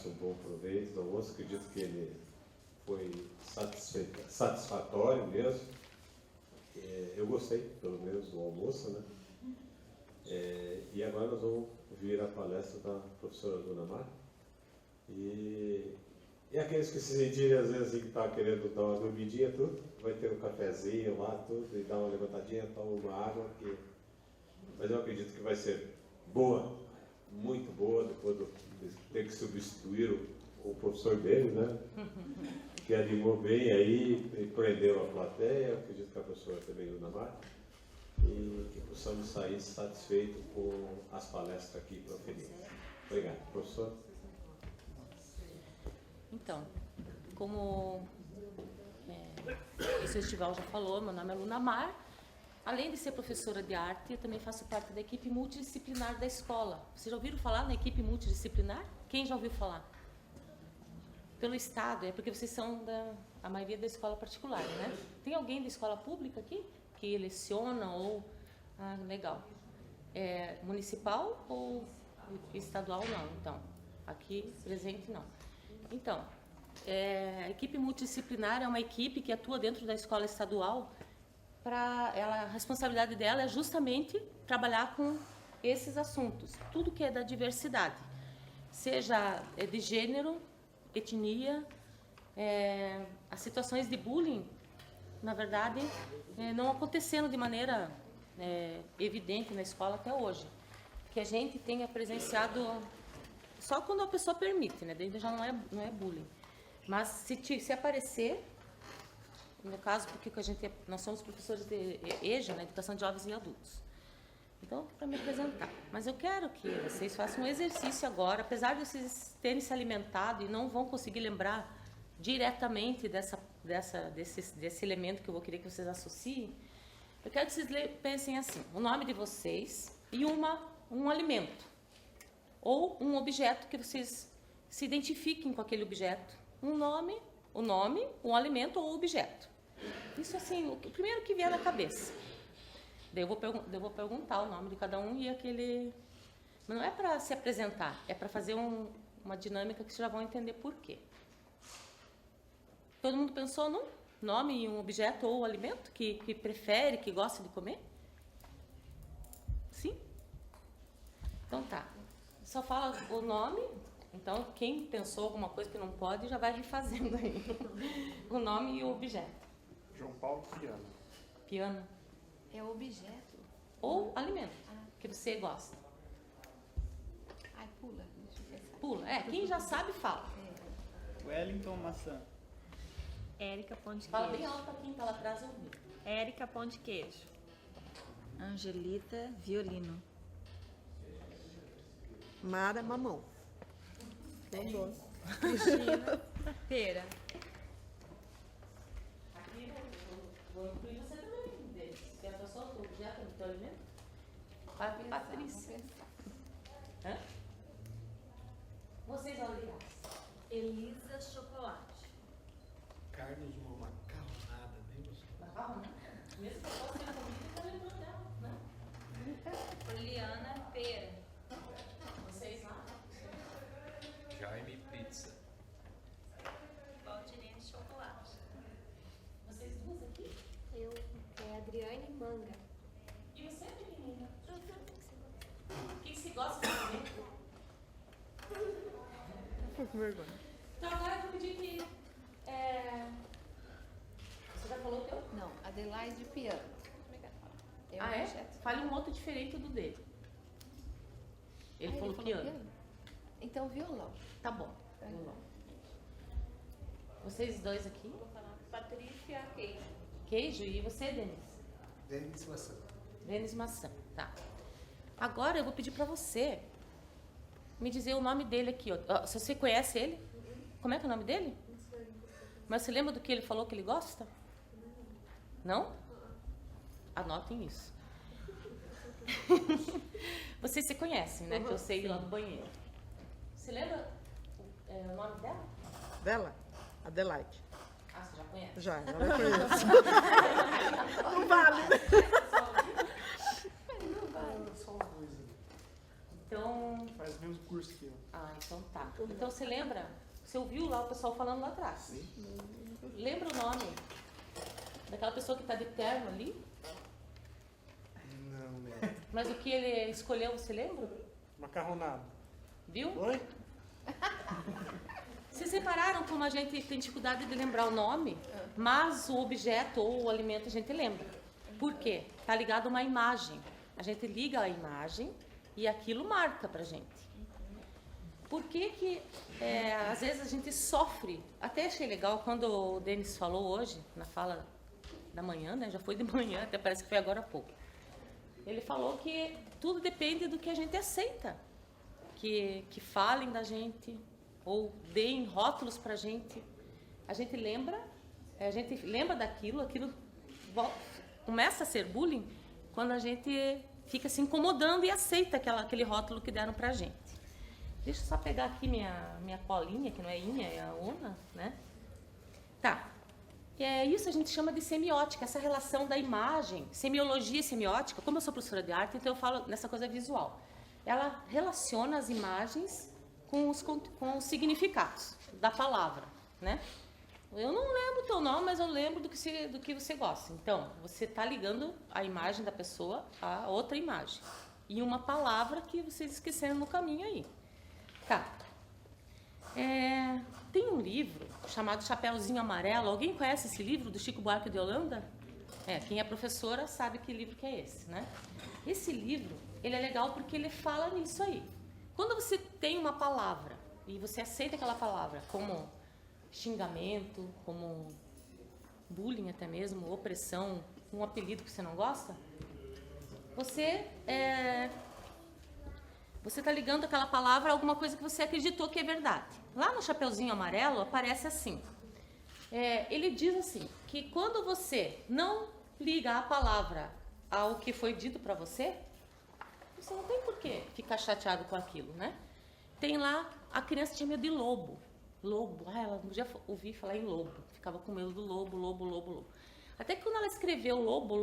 tirasse um bom proveito do almoço. Acredito que ele foi satisfatório mesmo. Eu gostei, pelo menos, do almoço, né? E agora nós vamos ouvir a palestra da professora Dona Mar. E aqueles que se sentirem, às vezes, que estão querendo dar uma dormidinha, tudo, vai ter um cafezinho lá, tudo, e dar uma levantadinha, toma uma água. Mas eu acredito que vai ser boa, muito boa, depois de ter que substituir o professor dele, né? Que animou bem aí e prendeu a plateia. Eu acredito que a professora também, Dona Mar. E que possamos sair satisfeitos com as palestras aqui proferidas. Obrigado. Professor? Então, como o seu Estival já falou, meu nome é Luna Mar. Além de ser professora de arte, eu também faço parte da equipe multidisciplinar da escola. Vocês já ouviram falar na equipe multidisciplinar? Quem já ouviu falar? Pelo Estado, é porque vocês são a maioria da escola particular, né? Tem alguém da escola pública aqui? Que eleciona ou... Ah, legal. Municipal ou estadual? Não, então. Aqui, presente, não. Então, a equipe multidisciplinar é uma equipe que atua dentro da escola estadual. A responsabilidade dela é justamente trabalhar com esses assuntos. Tudo que é da diversidade. Seja de gênero, etnia, as situações de bullying, na verdade, não acontecendo de maneira evidente na escola até hoje. Que a gente tenha presenciado só quando a pessoa permite, né? Daí já não é bullying. Mas se aparecer, no caso, porque nós somos professores de EJA, né? Educação de Jovens e Adultos. Então, para me apresentar. Mas eu quero que vocês façam um exercício agora, apesar de vocês terem se alimentado e não vão conseguir lembrar diretamente desse elemento que eu vou querer que vocês associem, eu quero que vocês pensem assim, o nome de vocês e um alimento, ou um objeto que vocês se identifiquem com aquele objeto. O nome, um alimento ou objeto. Isso assim, o primeiro que vier na cabeça. Daí eu vou perguntar o nome de cada um e aquele... Mas não é para se apresentar, é para fazer uma dinâmica que vocês já vão entender por quê. Todo mundo pensou num nome e um objeto ou alimento que prefere, que gosta de comer? Sim? Então tá. Só fala o nome. Então, quem pensou alguma coisa que não pode, já vai refazendo aí. O nome e o objeto. João Paulo Piano. Piano. É objeto. Ou alimento, que você gosta. Ai, pula. Deixa eu pensar. Pula. Quem já sabe, fala. Wellington Maçã. Érica Pão de Fala bem Queijo. alto pra quem tá lá atrás ouvir. Érica Pão de Queijo. Angelita Violino. Mara Mamão. Bem bom. Cristina Pera. Aqui vou incluir você também. Se a pessoa do objeto do teu alimento. Patrícia. Hã? Vocês, aliás. Elisa Chocolate. Carne de uma macarronada, bem gostosa. Macarrão, né? Mesmo que eu possa ter comida, tá lembrando dela, né? Poliana Pera. Vocês lá? Jaime Pizza. Valdirene Chocolate. Vocês duas aqui? Eu. É Adriane Manga. E você, menina? O que você gosta de comer? Fico com vergonha. Então agora eu vou pedir que... Você já falou o teu? Não, Adelaide Piano. É um Ah, é? objeto. Fale um outro diferente do dele. Ele falou piano. Então, violão. Tá bom. Violão. Vocês dois aqui? Vou falar Patrícia Queijo. Queijo. E você, Denis? Denis Maçã. Denis Maçã. Tá. Agora eu vou pedir pra você me dizer o nome dele aqui. Ó. Se você conhece ele, como é que é o nome dele? Mas você lembra do que ele falou que ele gosta? Não? Anotem isso. Vocês se conhecem, né? Que eu sei ir lá no banheiro. Você lembra o nome dela? Dela? Adelaide. Ah, você já conhece? Já, ela eu conheço. Não vale. Só os dois ali. Então... Faz o mesmo curso que eu. Ah, então tá. Então você lembra? Você ouviu lá o pessoal falando lá atrás? Lembra o nome daquela pessoa que está de terno ali? Não, né? Mas o que ele escolheu, você lembra? Macarronado. Viu? Oi? Vocês repararam como a gente tem dificuldade de lembrar o nome, mas o objeto ou o alimento a gente lembra. Por quê? Está ligado a uma imagem. A gente liga a imagem e aquilo marca pra gente. Por que às vezes a gente sofre? Até achei legal quando o Denis falou hoje, na fala da manhã, né? Já foi de manhã, até parece que foi agora há pouco. Ele falou que tudo depende do que a gente aceita. Que falem da gente ou deem rótulos pra gente. A gente lembra daquilo, aquilo começa a ser bullying quando a gente fica se incomodando e aceita aquele rótulo que deram pra gente. Deixa eu só pegar aqui minha colinha, que não é inha, é a ona, né? Tá. Isso a gente chama de semiótica, essa relação da imagem, semiologia e semiótica. Como eu sou professora de arte, então eu falo nessa coisa visual. Ela relaciona as imagens com os significados da palavra, né? Eu não lembro o teu nome, mas eu lembro do que você gosta. Então, você está ligando a imagem da pessoa a outra imagem. E uma palavra que vocês esqueceram no caminho aí. Tá. Tem um livro chamado Chapeuzinho Amarelo. Alguém conhece esse livro do Chico Buarque de Holanda? Quem é professora sabe que livro que é esse, né? Esse livro, ele é legal porque ele fala nisso aí. Quando você tem uma palavra e você aceita aquela palavra como xingamento, como bullying até mesmo, opressão, um apelido que você não gosta, você está ligando aquela palavra a alguma coisa que você acreditou que é verdade. Lá no Chapeuzinho Amarelo aparece assim. Ele diz assim, que quando você não liga a palavra ao que foi dito para você não tem por que ficar chateado com aquilo, né? Tem lá, a criança tinha medo de lobo. Lobo, ela não podia ouvir falar em lobo. Ficava com medo do lobo. Até que quando ela escreveu lobo,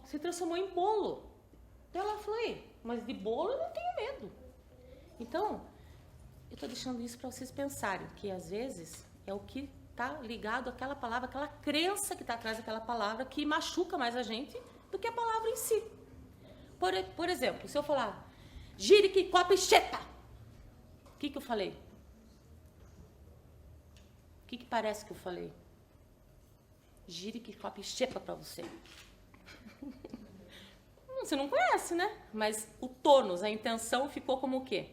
se transformou em bolo. Então ela falou, mas de bolo eu não tenho medo. Então, eu estou deixando isso para vocês pensarem, que às vezes é o que está ligado àquela palavra, aquela crença que está atrás daquela palavra, que machuca mais a gente do que a palavra em si. Por exemplo, se eu falar jiriquicopicheta, o que eu falei? O que parece que eu falei? Jiriquicopichepa para você. Você não conhece, né? Mas o tônus, a intenção ficou como o quê?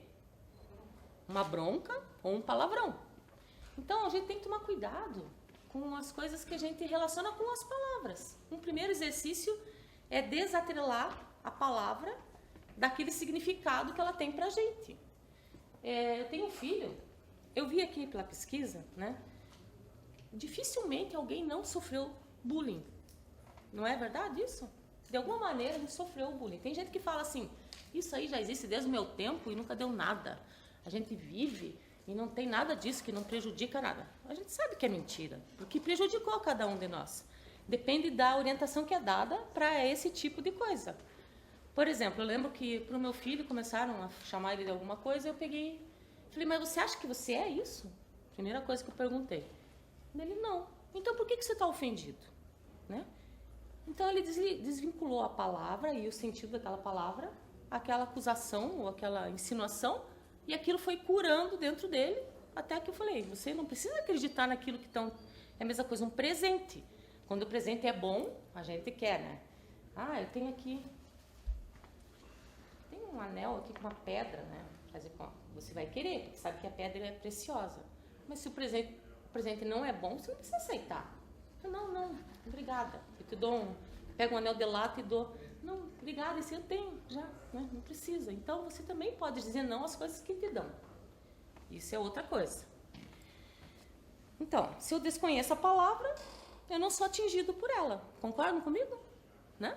Uma bronca ou um palavrão. Então, a gente tem que tomar cuidado com as coisas que a gente relaciona com as palavras. Um primeiro exercício é desatrelar a palavra daquele significado que ela tem pra gente. Eu tenho um filho, eu vi aqui pela pesquisa, né? Dificilmente alguém não sofreu bullying. Não é verdade isso? De alguma maneira a gente sofreu bullying. Tem gente que fala assim, isso aí já existe desde o meu tempo e nunca deu nada. A gente vive e não tem nada disso que não prejudica nada. A gente sabe que é mentira, porque prejudicou cada um de nós. Depende da orientação que é dada para esse tipo de coisa. Por exemplo, eu lembro que para o meu filho começaram a chamar ele de alguma coisa, eu falei, mas você acha que você é isso? Primeira coisa que eu perguntei. Ele, não. Então por que você está ofendido? Né? Então ele desvinculou a palavra e o sentido daquela palavra, aquela acusação ou aquela insinuação, e aquilo foi curando dentro dele, até que eu falei, você não precisa acreditar naquilo que estão... É a mesma coisa, um presente. Quando o presente é bom, a gente quer, né? Eu tenho aqui... Tem um anel aqui com uma pedra, né? Quer dizer, você vai querer, porque sabe que a pedra é preciosa. Mas se o presente não é bom, você não precisa aceitar. Não, obrigada. Eu te dou pego um anel de lata e dou... Não, obrigada, esse eu tenho, já, né? Não precisa. Então, você também pode dizer não às coisas que te dão. Isso é outra coisa. Então, se eu desconheço a palavra, eu não sou atingido por ela. Concordam comigo? Né?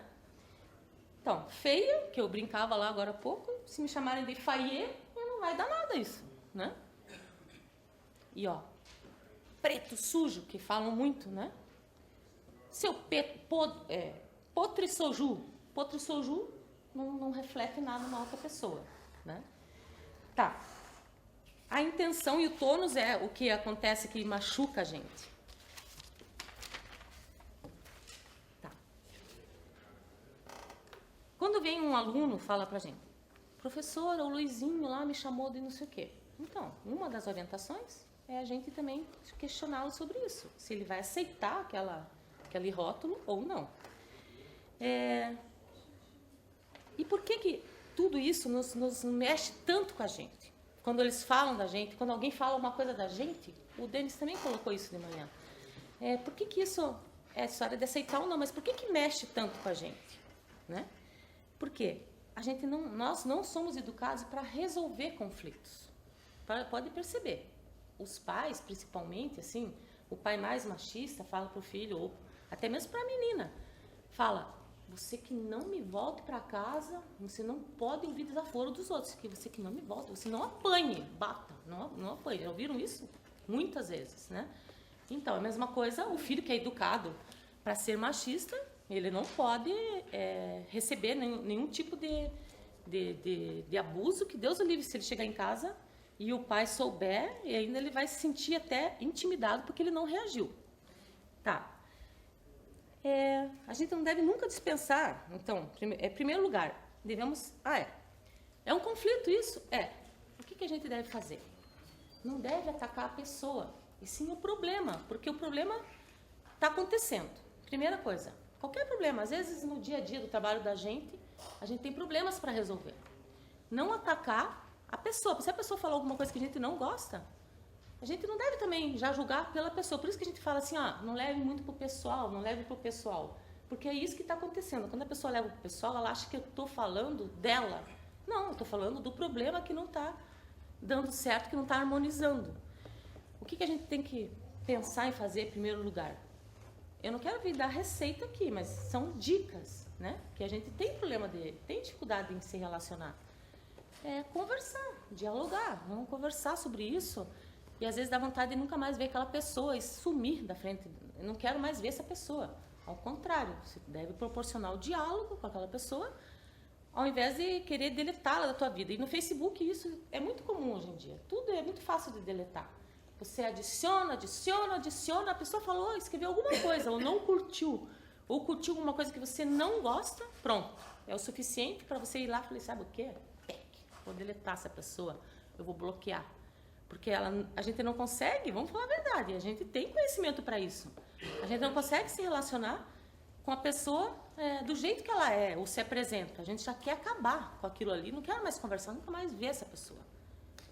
Então, feia, que eu brincava lá agora há pouco, se me chamarem de faie, não vai dar nada isso, né? E, preto, sujo, que falam muito, né? Seu potre soju não reflete nada na outra pessoa, né? Tá. A intenção e o tônus é o que acontece que machuca a gente. Tá. Quando vem um aluno, fala pra gente, professora, o Luizinho lá me chamou de não sei o quê. Então, uma das orientações é a gente também questioná-lo sobre isso. Se ele vai aceitar aquele rótulo ou não. E por que tudo isso nos mexe tanto com a gente? Quando eles falam da gente, quando alguém fala uma coisa da gente, o Denis também colocou isso de manhã. Por que isso é história de aceitar ou não, mas por que mexe tanto com a gente? Né? Por quê? Nós não somos educados para resolver conflitos. Pode perceber. Os pais, principalmente, assim, o pai mais machista fala para o filho, ou até mesmo para a menina, fala, você que não me volte para casa, você não pode ouvir desaforo dos outros, que você que não me volte, você não apanhe, bata, não apanhe. Já ouviram isso? Muitas vezes, né? Então, a mesma coisa, o filho que é educado para ser machista, ele não pode receber nenhum tipo de abuso, que Deus o livre se ele chegar em casa e o pai souber, e ainda ele vai se sentir até intimidado porque ele não reagiu. Tá. A gente não deve nunca dispensar. Então, em primeiro lugar, devemos... É um conflito isso? O que a gente deve fazer? Não deve atacar a pessoa, e sim o problema, porque o problema está acontecendo. Primeira coisa, qualquer problema, às vezes no dia a dia do trabalho da gente, a gente tem problemas para resolver. Não atacar a pessoa. Se a pessoa falar alguma coisa que a gente não gosta, a gente não deve também já julgar pela pessoa. Por isso que a gente fala assim, não leve muito pro pessoal, não leve pro pessoal. Porque é isso que está acontecendo. Quando a pessoa leva pro pessoal, ela acha que eu estou falando dela. Não, eu estou falando do problema que não está dando certo, que não está harmonizando. O que a gente tem que pensar em fazer em primeiro lugar? Eu não quero vir dar receita aqui, mas são dicas, né? Que a gente tem problema tem dificuldade em se relacionar. Conversar, dialogar, vamos conversar sobre isso. E às vezes dá vontade de nunca mais ver aquela pessoa e sumir da frente. Eu não quero mais ver essa pessoa. Ao contrário, você deve proporcionar o diálogo com aquela pessoa, ao invés de querer deletá-la da tua vida. E no Facebook isso é muito comum hoje em dia. Tudo é muito fácil de deletar. Você adiciona, a pessoa falou, escreveu alguma coisa, ou não curtiu, ou curtiu alguma coisa que você não gosta, pronto. É o suficiente para você ir lá e falar, sabe o quê? Vou deletar essa pessoa, eu vou bloquear. Porque a gente não consegue, vamos falar a verdade, a gente tem conhecimento para isso. A gente não consegue se relacionar com a pessoa do jeito que ela é, ou se apresenta. A gente já quer acabar com aquilo ali, não quer mais conversar, nunca mais ver essa pessoa.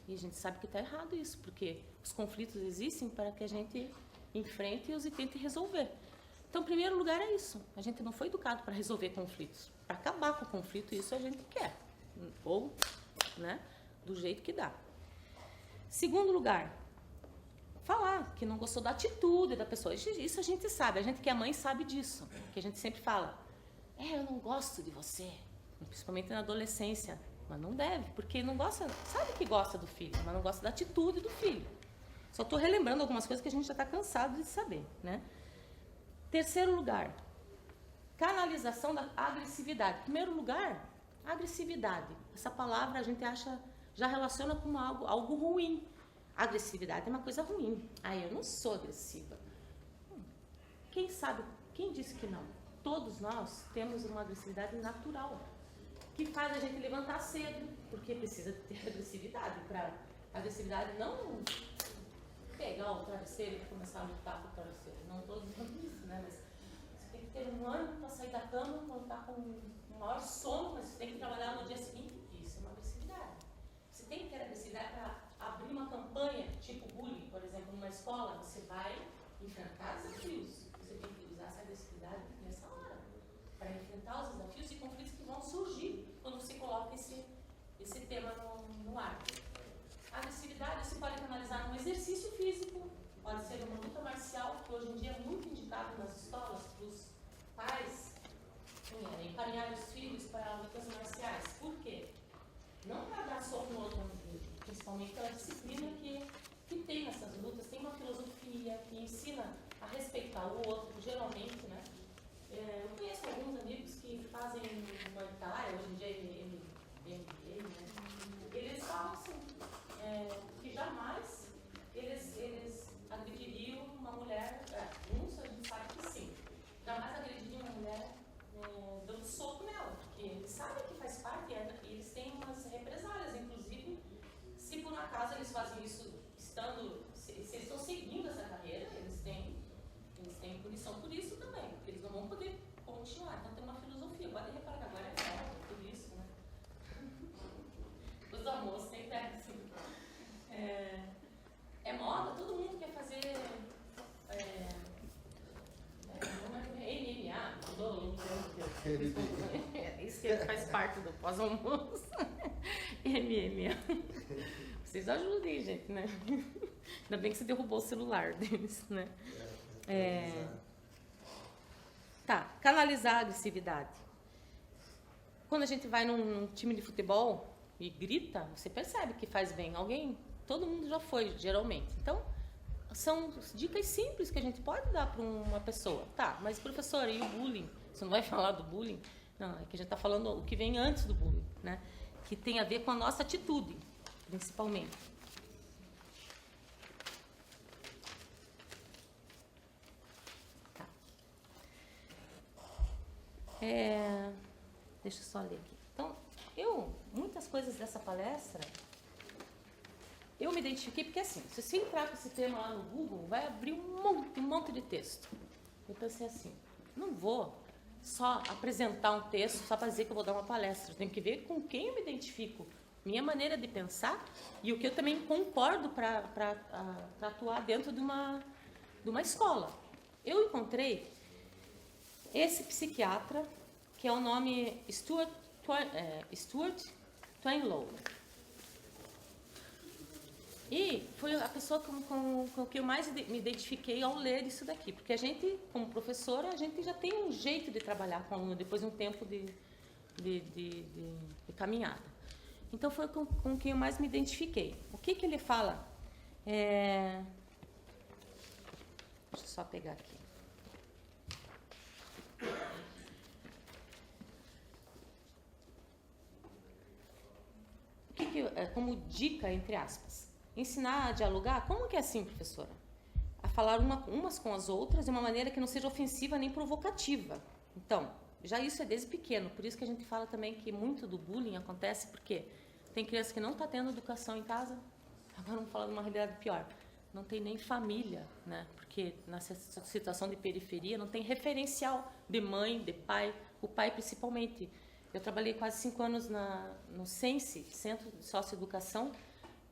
E a gente sabe que está errado isso, porque os conflitos existem para que a gente enfrente-os e tente resolver. Então, em primeiro lugar, é isso. A gente não foi educado para resolver conflitos. Para acabar com o conflito, isso a gente quer. Ou, né, do jeito que dá. Segundo lugar, falar que não gostou da atitude da pessoa. Isso a gente sabe, a gente que é mãe sabe disso. Que a gente sempre fala, eu não gosto de você. Principalmente na adolescência. Mas não deve, porque não gosta, sabe que gosta do filho, mas não gosta da atitude do filho. Só estou relembrando algumas coisas que a gente já está cansado de saber, né? Terceiro lugar, canalização da agressividade. Primeiro lugar, agressividade. Essa palavra a gente acha, já relaciona com algo ruim. Agressividade é uma coisa ruim. Eu não sou agressiva. Quem sabe, quem disse que não? Todos nós temos uma agressividade natural, que faz a gente levantar cedo, porque precisa ter agressividade. Para agressividade não pegar o travesseiro e começar a lutar com o travesseiro. Não estou dizendo isso, né? Mas você tem que ter um ânimo para sair da cama quando está com o maior sono, mas você tem que trabalhar no dia seguinte. Isso é uma agressividade. Você tem que ter agressividade para abrir uma campanha, tipo bullying, por exemplo, numa escola. Você vai enfrentar desafios. Você tem que usar essa agressividade nessa hora, para enfrentar os desafios e conflitos que vão surgir quando você coloca esse tema no ar. A agressividade se pode canalizar num exercício físico, pode ser uma luta marcial, que hoje em dia é muito indicado nas escolas para os pais encaminhar os filhos para lutas marciais. Por quê? Não para dar soco no outro indivíduo, principalmente pela disciplina que tem nessas lutas. Tem uma filosofia que ensina a respeitar o outro, geralmente, né? Eu conheço alguns amigos que fazem Muay Thai, hoje em dia é MMA, né? Eles falam assim, que jamais soco nela, porque eles sabem que faz parte e eles têm umas represálias, inclusive, se por um acaso eles fazem isso se eles estão seguindo essa carreira, eles têm punição por isso também, porque eles não vão poder continuar. Então tem uma filosofia, pode reparar que agora é moda, tudo isso, né? Os almoços tem que ter assim. É moda, todo mundo quer fazer MMA, isso que faz parte do pós-almoço. MMA. Vocês ajudem, gente, né? Ainda bem que você derrubou o celular deles, né? Tá, canalizar a agressividade. Quando a gente vai num time de futebol e grita, você percebe que faz bem. Todo mundo já foi, geralmente. Então, são dicas simples que a gente pode dar para uma pessoa. Tá, mas professora, e o bullying? Você não vai falar do bullying? Não, é que a gente está falando o que vem antes do bullying, né? Que tem a ver com a nossa atitude, principalmente. Tá. Deixa eu só ler aqui. Então, muitas coisas dessa palestra, eu me identifiquei porque, assim, se você entrar com esse tema lá no Google, vai abrir um monte de texto. Eu pensei assim, não vou só apresentar um texto só para dizer que eu vou dar uma palestra. Eu tenho que ver com quem eu me identifico, minha maneira de pensar e o que eu também concordo para atuar dentro de uma escola. Eu encontrei esse psiquiatra, que é o nome Stuart Twinelow. E foi a pessoa com que eu mais me identifiquei ao ler isso daqui. Porque a gente, como professora, a gente já tem um jeito de trabalhar com o aluno depois de um tempo de caminhada. Então, foi com quem eu mais me identifiquei. O que ele fala? Deixa eu só pegar aqui. Como dica, entre aspas, ensinar a dialogar, como que é assim, professora? A falar umas com as outras de uma maneira que não seja ofensiva nem provocativa. Então, já isso é desde pequeno, por isso que a gente fala também que muito do bullying acontece porque tem criança que não está tendo educação em casa, agora vamos falar de uma realidade pior, não tem nem família, né? Porque nessa situação de periferia não tem referencial de mãe, de pai, o pai principalmente. Eu trabalhei quase 5 anos no CENSE, Centro de Socioeducação,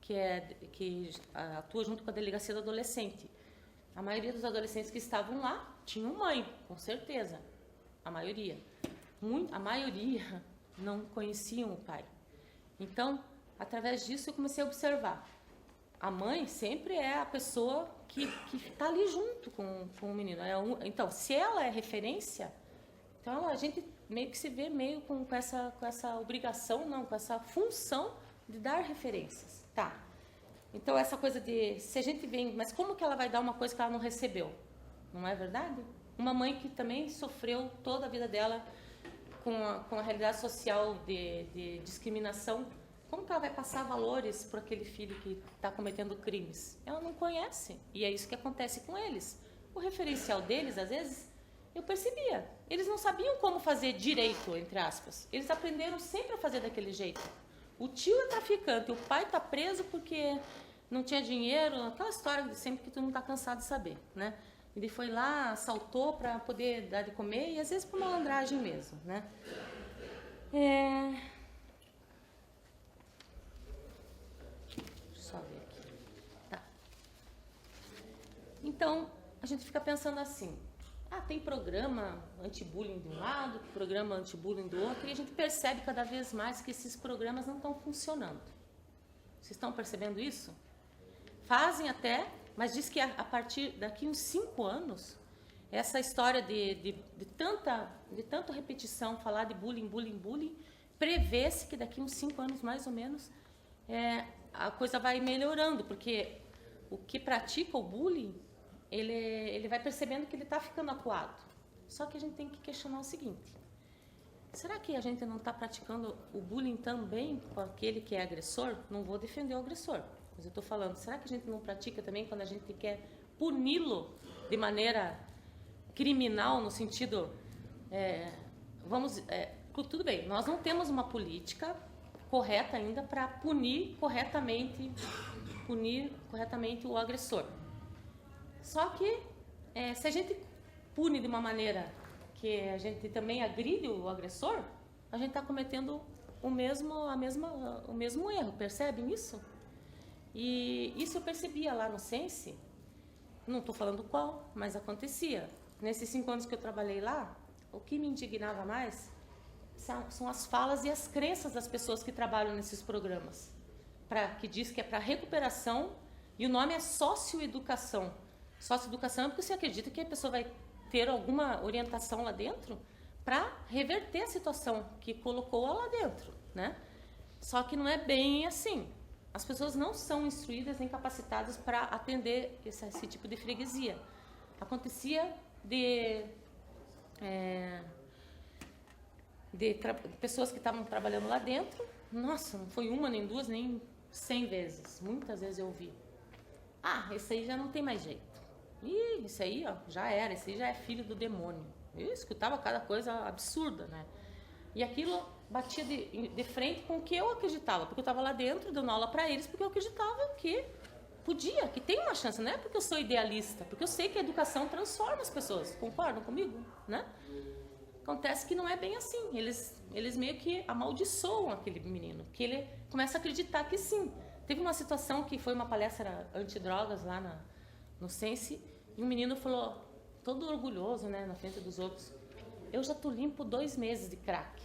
que atua junto com a Delegacia do Adolescente. A maioria dos adolescentes que estavam lá tinham mãe, com certeza. A maioria. A maioria não conheciam o pai. Então, através disso, eu comecei a observar. A mãe sempre é a pessoa que está ali junto com o menino. Então, se ela é referência, então a gente meio que se vê meio com essa obrigação, não, com essa função de dar referências. Tá. Então, essa coisa de, se a gente vem, mas como que ela vai dar uma coisa que ela não recebeu? Não é verdade? Uma mãe que também sofreu toda a vida dela com a realidade social de discriminação, como que ela vai passar valores para aquele filho que está cometendo crimes? Ela não conhece, e é isso que acontece com eles. O referencial deles, às vezes, eu percebia, eles não sabiam como fazer direito, entre aspas. Eles aprenderam sempre a fazer daquele jeito. O tio é traficante, o pai está preso porque não tinha dinheiro, aquela história de sempre que todo mundo está cansado de saber, né? Ele foi lá, assaltou para poder dar de comer e às vezes por malandragem mesmo, né? Deixa eu só ver aqui. Tá. Então, a gente fica pensando assim, tem programa anti-bullying de um lado, programa anti-bullying do outro, e a gente percebe cada vez mais que esses programas não estão funcionando. Vocês estão percebendo isso? Fazem até, mas diz que a partir daqui uns 5 anos, essa história de tanta repetição, falar de bullying, prevê-se que daqui uns 5 anos, mais ou menos, a coisa vai melhorando, porque o que pratica o bullying, ele vai percebendo que ele está ficando acuado. Só que a gente tem que questionar o seguinte, será que a gente não está praticando o bullying também com aquele que é agressor? Não vou defender o agressor, mas eu estou falando, será que a gente não pratica também quando a gente quer puni-lo de maneira criminal, no sentido tudo bem, nós não temos uma política correta ainda para punir corretamente o agressor. Só que se a gente pune de uma maneira que a gente também agride o agressor, a gente está cometendo o mesmo erro, percebem isso? E isso eu percebia lá no Sense, não estou falando qual, mas acontecia. Nesses 5 anos que eu trabalhei lá, o que me indignava mais são as falas e as crenças das pessoas que trabalham nesses programas, que diz que é para recuperação, e o nome é socioeducação. Socioeducação é porque você acredita que a pessoa vai ter alguma orientação lá dentro para reverter a situação que colocou ela lá dentro, né? Só que não é bem assim. As pessoas não são instruídas nem capacitadas para atender esse tipo de freguesia. Acontecia de pessoas que estavam trabalhando lá dentro, nossa, não foi uma, nem duas, nem 100 vezes. Muitas vezes eu ouvi. Esse aí já não tem mais jeito. Isso aí, ó, já era, esse aí já é filho do demônio. Eu escutava cada coisa absurda, né? E aquilo batia de frente com o que eu acreditava, porque eu estava lá dentro dando aula para eles, porque eu acreditava que podia, que tem uma chance, não é porque eu sou idealista, porque eu sei que a educação transforma as pessoas, concordam comigo, né? Acontece que não é bem assim, eles meio que amaldiçoam aquele menino, que ele começa a acreditar que sim. Teve uma situação que foi uma palestra antidrogas lá no Sense, e um menino falou, todo orgulhoso, né, na frente dos outros, eu já tô limpo 2 meses de crack.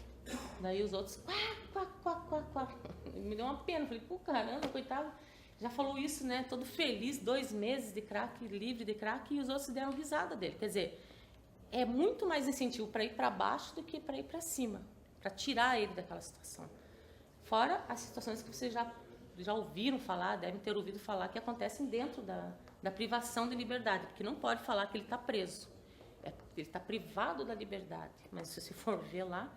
Daí os outros, quá. Me deu uma pena, falei, pô, caramba, coitado, já falou isso, né, todo feliz, 2 meses de crack, livre de crack, e os outros deram risada dele. Quer dizer, é muito mais incentivo para ir para baixo do que para ir para cima, para tirar ele daquela situação. Fora as situações que vocês já ouviram falar, devem ter ouvido falar, que acontecem dentro da privação de liberdade, porque não pode falar que ele está preso, ele está privado da liberdade, mas se você for ver lá,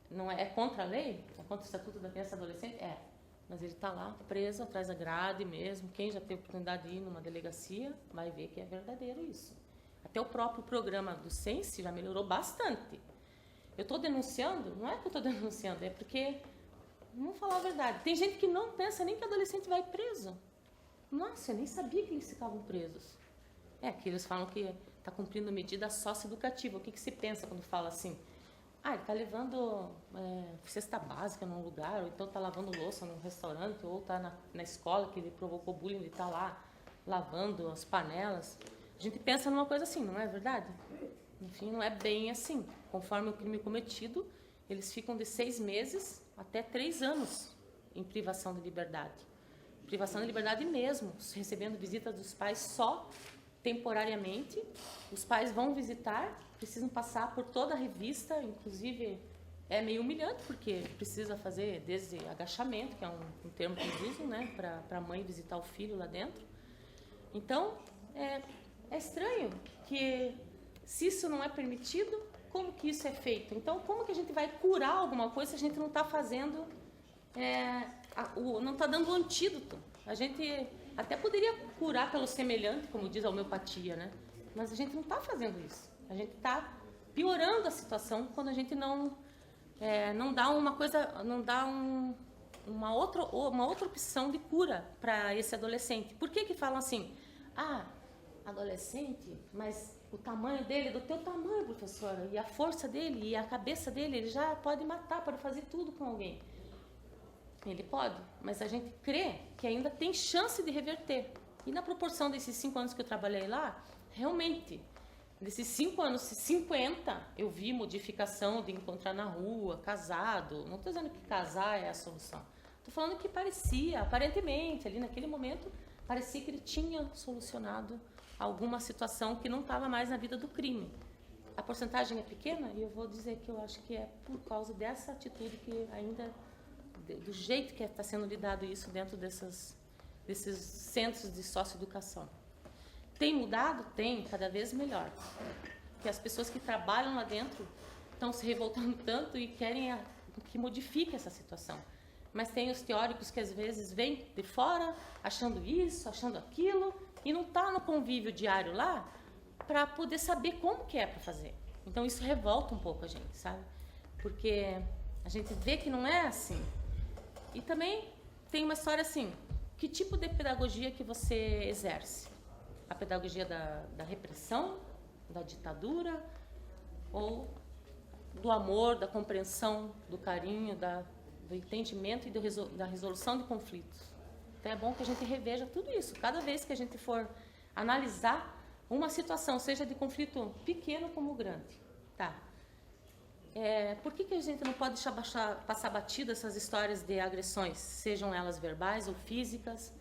não é contra a lei, é contra o Estatuto da Criança e Adolescente, mas ele está lá preso atrás da grade mesmo. Quem já teve oportunidade de ir numa delegacia vai ver que é verdadeiro isso. Até o próprio programa do Sense já melhorou bastante. Eu estou denunciando, não é que eu estou denunciando, é porque, vamos falar a verdade, tem gente que não pensa nem que adolescente vai preso. Nossa, eu nem sabia que eles ficavam presos. Que eles falam que está cumprindo medida socioeducativa. O que se pensa quando fala assim? Ele está levando cesta básica num lugar, ou então está lavando louça num restaurante, ou está na escola que ele provocou bullying, ele está lá lavando as panelas. A gente pensa numa coisa assim, não é verdade? Enfim, não é bem assim. Conforme o crime cometido, eles ficam de 6 meses até 3 anos em privação de liberdade. Privação de liberdade mesmo, recebendo visitas dos pais só temporariamente. Os pais vão visitar, precisam passar por toda a revista, inclusive é meio humilhante, porque precisa fazer desde agachamento, que é um termo que eles usam, né, para a mãe visitar o filho lá dentro. Então, é estranho que, se isso não é permitido, como que isso é feito? Então, como que a gente vai curar alguma coisa se a gente não está fazendo, não está dando o antídoto? A gente até poderia curar pelo semelhante, como diz a homeopatia, né? Mas a gente não está fazendo isso. A gente está piorando a situação quando a gente não dá uma coisa, não dá uma outra opção de cura para esse adolescente. Por que falam assim? Adolescente, mas o tamanho dele é do teu tamanho, professora, e a força dele e a cabeça dele, ele já pode matar, pode fazer tudo com alguém. Ele pode, mas a gente crê que ainda tem chance de reverter. E na proporção desses 5 anos que eu trabalhei lá, realmente, desses 5 anos, 50, eu vi modificação de encontrar na rua, casado. Não estou dizendo que casar é a solução. Estou falando que parecia, aparentemente, ali naquele momento, parecia que ele tinha solucionado alguma situação que não estava mais na vida do crime. A porcentagem é pequena e eu vou dizer que eu acho que é por causa dessa atitude que ainda, do jeito que está sendo lidado isso dentro desses centros de socioeducação. Tem mudado? Tem, cada vez melhor. Porque as pessoas que trabalham lá dentro estão se revoltando tanto e querem que modifique essa situação. Mas tem os teóricos que às vezes vêm de fora, achando isso, achando aquilo, e não está no convívio diário lá para poder saber como que é para fazer. Então isso revolta um pouco a gente, sabe? Porque a gente vê que não é assim. E também tem uma história assim, que tipo de pedagogia que você exerce? A pedagogia da repressão, da ditadura, ou do amor, da compreensão, do carinho, do entendimento e da resolução de conflitos? Então é bom que a gente reveja tudo isso. Cada vez que a gente for analisar uma situação, seja de conflito pequeno como grande, tá? Por que a gente não pode passar batida essas histórias de agressões, sejam elas verbais ou físicas?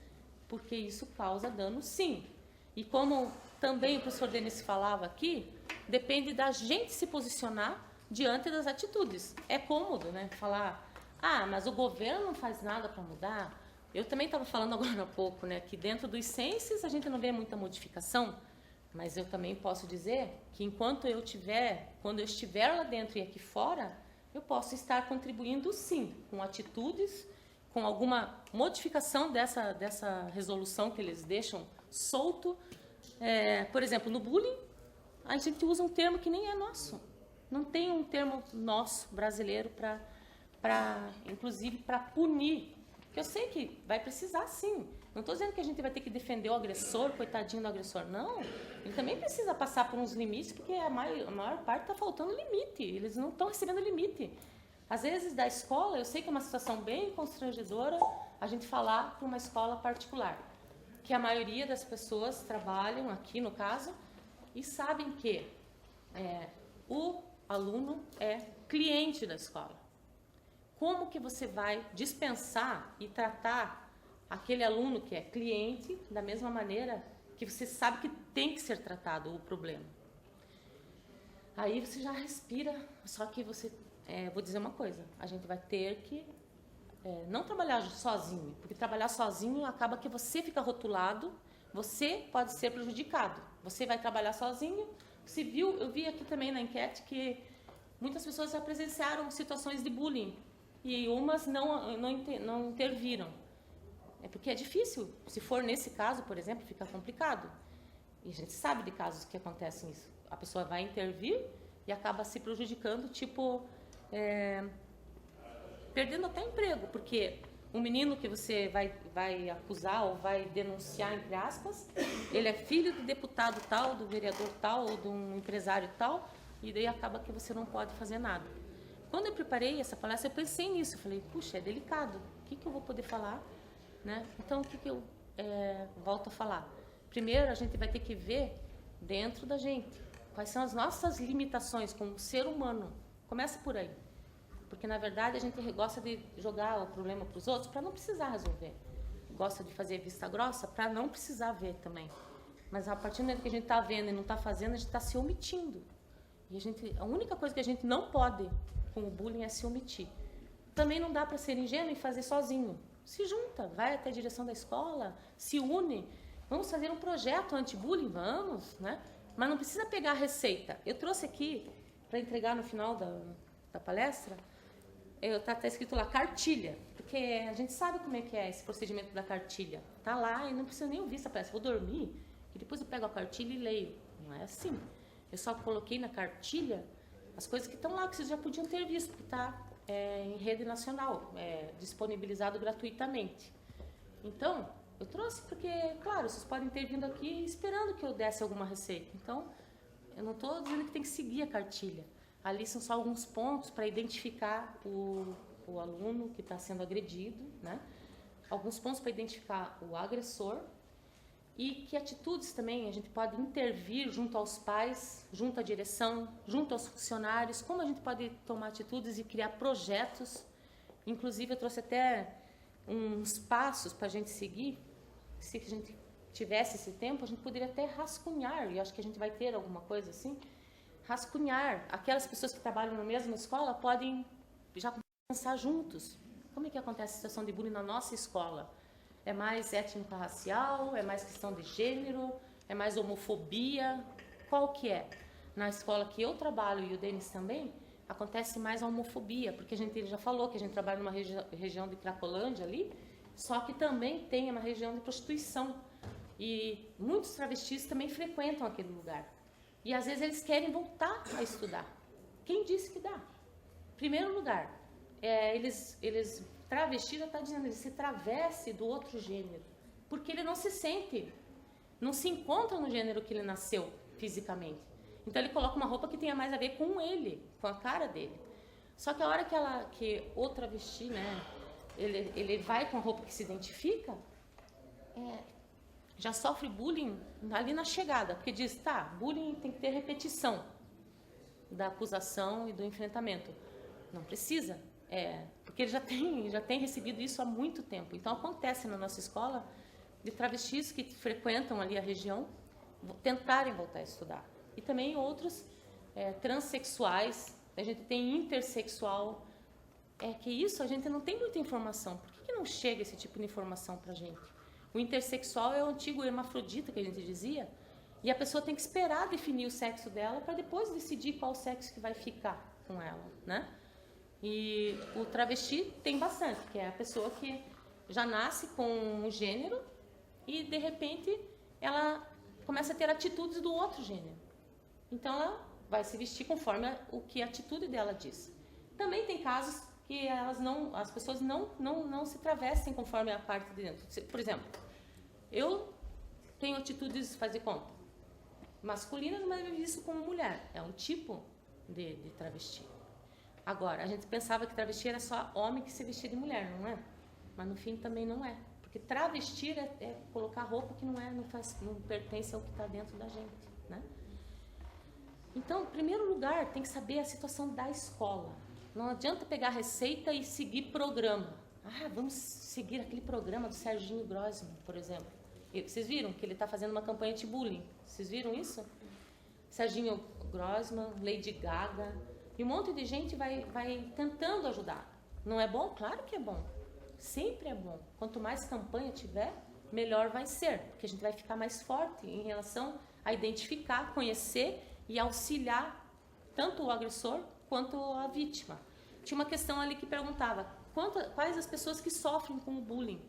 Porque isso causa dano, sim. E como também o professor Denis falava aqui, depende da gente se posicionar diante das atitudes. É cômodo, né? Falar, mas o governo não faz nada para mudar. Eu também estava falando agora há pouco, né, que dentro dos censos a gente não vê muita modificação, mas eu também posso dizer que quando eu estiver lá dentro e aqui fora, eu posso estar contribuindo sim, com atitudes, com alguma modificação dessa resolução que eles deixam solto. Por exemplo, no bullying, a gente usa um termo que nem é nosso. Não tem um termo nosso, brasileiro, inclusive para punir. Que eu sei que vai precisar, sim. Não estou dizendo que a gente vai ter que defender o agressor, coitadinho do agressor. Não. Ele também precisa passar por uns limites, porque a maior parte está faltando limite. Eles não estão recebendo limite. Às vezes, da escola, eu sei que é uma situação bem constrangedora a gente falar para uma escola particular. Que a maioria das pessoas trabalham aqui, no caso, e sabem que o aluno é cliente da escola. Como que você vai dispensar e tratar aquele aluno que é cliente da mesma maneira que você sabe que tem que ser tratado o problema? Aí você já respira, só que vou dizer uma coisa, a gente vai ter que não trabalhar sozinho, porque trabalhar sozinho acaba que você fica rotulado, você pode ser prejudicado. Você vai trabalhar sozinho, eu vi aqui também na enquete que muitas pessoas já presenciaram situações de bullying, e umas não interviram. É porque é difícil. Se for nesse caso, por exemplo, fica complicado. E a gente sabe de casos que acontecem isso. A pessoa vai intervir e acaba se prejudicando, perdendo até emprego, porque um menino que você vai acusar ou vai denunciar, entre aspas, ele é filho do deputado tal, do vereador tal, ou de um empresário tal, e daí acaba que você não pode fazer nada. Quando eu preparei essa palestra, eu pensei nisso. Eu falei, puxa, é delicado. O que eu vou poder falar? Né? Então, o que eu volto a falar? Primeiro, a gente vai ter que ver dentro da gente quais são as nossas limitações como ser humano. Começa por aí. Porque, na verdade, a gente gosta de jogar o problema para os outros para não precisar resolver. Gosta de fazer vista grossa para não precisar ver também. Mas, a partir do momento que a gente está vendo e não está fazendo, a gente está se omitindo. E a única coisa que a gente não pode com o bullying é se omitir. Também não dá para ser ingênuo e fazer sozinho. Se junta, vai até a direção da escola, se une. Vamos fazer um projeto anti-bullying, vamos, né? Mas não precisa pegar a receita. Eu trouxe aqui, para entregar no final da palestra, tá escrito lá, cartilha. Porque a gente sabe como é que é esse procedimento da cartilha. Tá lá e não precisa nem ouvir essa palestra. Vou dormir e depois eu pego a cartilha e leio. Não é assim. Eu só coloquei na cartilha as coisas que estão lá, que vocês já podiam ter visto, porque está em rede nacional, disponibilizado gratuitamente. Então, eu trouxe porque, claro, vocês podem ter vindo aqui esperando que eu desse alguma receita. Então, eu não estou dizendo que tem que seguir a cartilha. Ali são só alguns pontos para identificar o aluno que está sendo agredido, né? Alguns pontos para identificar o agressor. E que atitudes também a gente pode intervir junto aos pais, junto à direção, junto aos funcionários, como a gente pode tomar atitudes e criar projetos. Inclusive, eu trouxe até uns passos para a gente seguir. Se a gente tivesse esse tempo, a gente poderia até rascunhar, e acho que a gente vai ter alguma coisa assim, rascunhar. Aquelas pessoas que trabalham na mesma escola podem já pensar juntos. Como é que acontece a situação de bullying na nossa escola? É mais étnico-racial? É mais questão de gênero? É mais homofobia? Qual que é? Na escola que eu trabalho, e o Denis também, acontece mais a homofobia, porque ele já falou que a gente trabalha numa região de Cracolândia ali, só que também tem uma região de prostituição. E muitos travestis também frequentam aquele lugar. E às vezes eles querem voltar a estudar. Quem disse que dá? Primeiro lugar, travesti já está dizendo, ele se traveste do outro gênero, porque ele não se sente, não se encontra no gênero que ele nasceu fisicamente. Então ele coloca uma roupa que tenha mais a ver com ele, com a cara dele. Só que a hora que o travesti, né, ele vai com a roupa que se identifica, já sofre bullying ali na chegada, porque diz, tá, bullying tem que ter repetição da acusação e do enfrentamento. Não precisa, porque ele já tem recebido isso há muito tempo. Então acontece na nossa escola de travestis que frequentam ali a região tentarem voltar a estudar. E também outros transexuais, a gente tem intersexual, que isso a gente não tem muita informação. Por que não chega esse tipo de informação para a gente? O intersexual é o antigo hermafrodita que a gente dizia, e a pessoa tem que esperar definir o sexo dela para depois decidir qual sexo que vai ficar com ela, né? E o travesti tem bastante, que é a pessoa que já nasce com um gênero e de repente ela começa a ter atitudes do outro gênero. Então ela vai se vestir conforme o que a atitude dela diz. Também tem casos que as pessoas não se travestem conforme a parte de dentro. Por exemplo, eu tenho atitudes, fazer conta, masculinas, mas eu visto como mulher. É um tipo de travesti. Agora, a gente pensava que travesti era só homem que se vestia de mulher, não é? Mas no fim também não é. Porque travestir é colocar roupa que não pertence ao que está dentro da gente, né? Então, em primeiro lugar, tem que saber a situação da escola. Não adianta pegar a receita e seguir programa. Vamos seguir aquele programa do Serginho Grossman, por exemplo. Vocês viram que ele está fazendo uma campanha de bullying? Vocês viram isso? Serginho Grossman, Lady Gaga, e um monte de gente vai tentando ajudar. Não é bom? Claro que é bom. Sempre é bom. Quanto mais campanha tiver, melhor vai ser. Porque a gente vai ficar mais forte em relação a identificar, conhecer e auxiliar tanto o agressor quanto a vítima. Tinha uma questão ali que perguntava quais as pessoas que sofrem com o bullying.